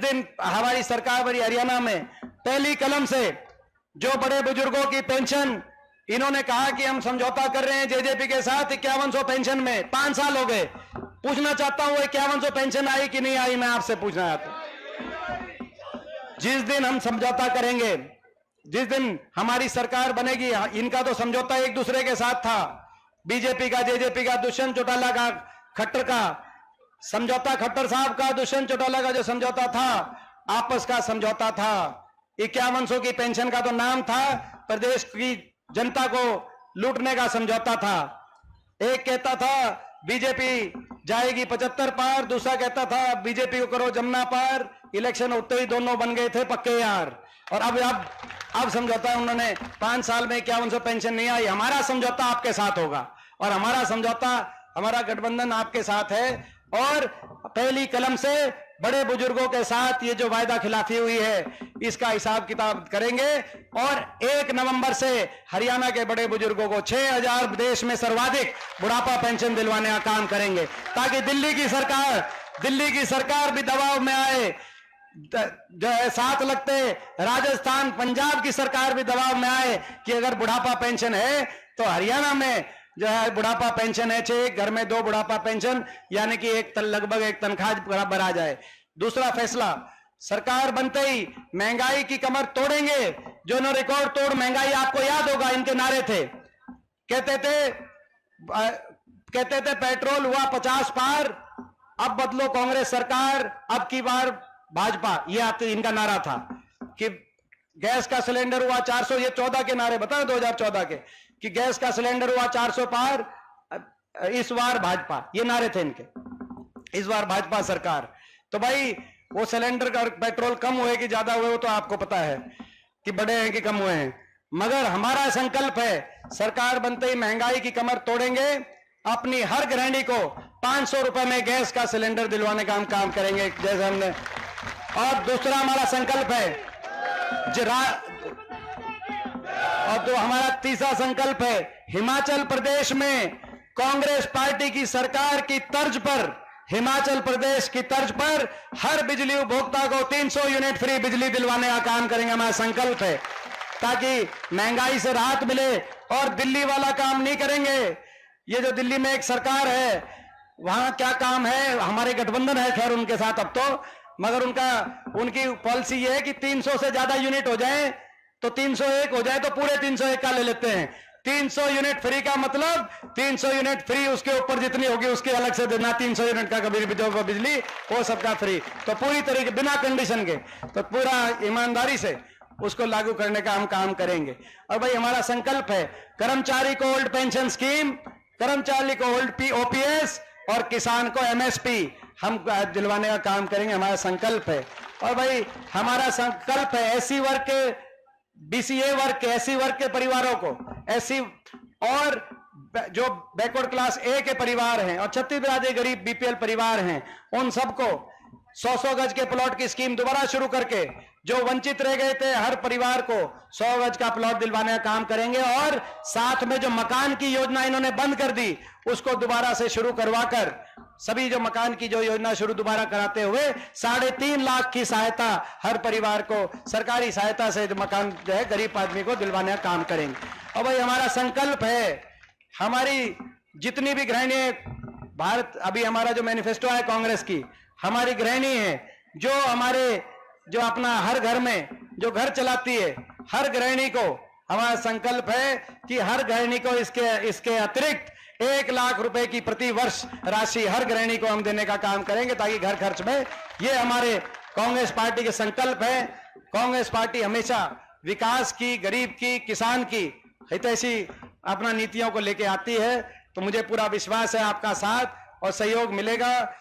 दिन हमारी सरकार बनी हरियाणा में, पहली कलम से जो बड़े बुजुर्गों की पेंशन इन्होंने कहा कि हम समझौता कर रहे हैं जेजेपी के साथ 5100 पेंशन में, 5 साल हो गए। पूछना चाहता हूं 5100 पेंशन आई कि नहीं आई, मैं आपसे पूछना चाहता हूं। जिस दिन हम समझौता करेंगे, जिस दिन हमारी सरकार बनेगी, इनका तो समझौता एक दूसरे के साथ था, बीजेपी का, जेजेपी का, दुष्यंत चौटाला का, खट्टर का समझौता, खट्टर साहब का, दुष्यंत चौटाला का जो समझौता था, आपस का समझौता था। 5100 की पेंशन का तो नाम था, प्रदेश की जनता को लूटने का समझौता था। एक कहता था बीजेपी जाएगी 75 पार, दूसरा कहता था बीजेपी को करो जमुना पार। इलेक्शन होते ही दोनों बन गए थे पक्के यार। और अब समझौता उन्होंने 5 साल में 5100 पेंशन नहीं आई। हमारा समझौता आपके साथ होगा और हमारा समझौता, हमारा गठबंधन आपके साथ है। और पहली कलम से बड़े बुजुर्गों के साथ ये जो वायदा खिलाफी हुई है, इसका हिसाब किताब करेंगे। और 1 नवंबर से हरियाणा के बड़े बुजुर्गों को 6000 देश में सर्वाधिक बुढ़ापा पेंशन दिलवाने का काम करेंगे, ताकि दिल्ली की सरकार भी दबाव में आए। जो है साथ लगते राजस्थान, पंजाब की सरकार भी दबाव में आए कि अगर बुढ़ापा पेंशन है तो हरियाणा में जो है बुढ़ापा पेंशन है, 6 घर में 2 बुढ़ापा पेंशन, यानी कि लगभग एक तनख्वाह बराबर आ जाए। दूसरा फैसला, सरकार बनते ही महंगाई की कमर तोड़ेंगे। जो नो रिकॉर्ड तोड़ महंगाई, आपको याद होगा इनके नारे थे, कहते थे पेट्रोल हुआ 50 पार, अब बदलो कांग्रेस सरकार, अब की बार भाजपा। ये इनका नारा था कि गैस का सिलेंडर हुआ 400, ये 14 के नारे बताए 2014 के, कि गैस का सिलेंडर हुआ 400 पार, इस बार भाजपा, ये नारे थे इनके, इस बार भाजपा सरकार। तो भाई वो सिलेंडर का पेट्रोल कम हुए कि ज्यादा हुए वो तो आपको पता है कि बढ़े हैं कि कम हुए हैं। मगर हमारा संकल्प है, सरकार बनते ही महंगाई की कमर तोड़ेंगे, अपनी हर गृहिणी को 500 रुपए में गैस का सिलेंडर दिलवाने का हम काम करेंगे जैसे हमने। और दूसरा हमारा संकल्प है, और तो हमारा तीसरा संकल्प है, हिमाचल प्रदेश में कांग्रेस पार्टी की सरकार की तर्ज पर, हिमाचल प्रदेश की तर्ज पर हर बिजली उपभोक्ता को 300 यूनिट फ्री बिजली दिलवाने का काम करेंगे। हमारा संकल्प है, ताकि महंगाई से राहत मिले। और दिल्ली वाला काम नहीं करेंगे। ये जो दिल्ली में एक सरकार है, वहां क्या काम है, हमारे गठबंधन है खैर उनके साथ अब तो, मगर उनकी पॉलिसी ये है कि 300 से ज्यादा यूनिट हो जाए तो 301 हो जाए तो पूरे 301 का ले लेते हैं। 300 यूनिट फ्री का मतलब 300 यूनिट फ्री, उसके ऊपर जितनी होगी उसके अलग से देना। 300 यूनिट का कभी बिजली वो सबका फ्री, तो पूरी तरीके बिना कंडीशन के, तो पूरा ईमानदारी से उसको लागू करने का हम काम करेंगे। और भाई हमारा संकल्प है, कर्मचारी को ओल्ड पेंशन स्कीम, कर्मचारी को ओल्ड ओपीएस और किसान को एमएसपी हम दिलवाने का काम करेंगे, हमारा संकल्प है। और भाई हमारा संकल्प है एससी वर्ग के, बीसीए वर्ग के, एससी वर्ग के परिवारों को, एससी और जो बैकवर्ड क्लास ए के परिवार हैं और छत्तीसगढ़ राज्य गरीब बीपीएल परिवार हैं, उन सबको 100-100 गज के प्लॉट की स्कीम दोबारा शुरू करके जो वंचित रह गए थे हर परिवार को 100 गज का प्लॉट दिलवाने का काम करेंगे। और साथ में जो मकान की योजना इन्होंने बंद कर दी, उसको दोबारा से शुरू करवाकर, सभी जो मकान की जो योजना शुरू दोबारा कराते हुए 3.5 लाख की सहायता हर परिवार को सरकारी सहायता से जो मकान जो है गरीब आदमी को दिलवाने का काम करेंगे। और भाई हमारा संकल्प है, हमारी जितनी भी गृहिणी भारत, अभी हमारा जो मैनिफेस्टो है कांग्रेस की, हमारी गृहिणी है जो अपना हर घर में जो घर चलाती है, हर गृहिणी को हमारा संकल्प है कि हर गृहिणी को इसके अतिरिक्त 1 लाख रुपए की प्रति वर्ष राशि हर गृहिणी को हम देने का काम करेंगे, ताकि घर खर्च में, ये हमारे कांग्रेस पार्टी के संकल्प है। कांग्रेस पार्टी हमेशा विकास की, गरीब की, किसान की हितैषी अपना नीतियों को लेके आती है। तो मुझे पूरा विश्वास है आपका साथ और सहयोग मिलेगा।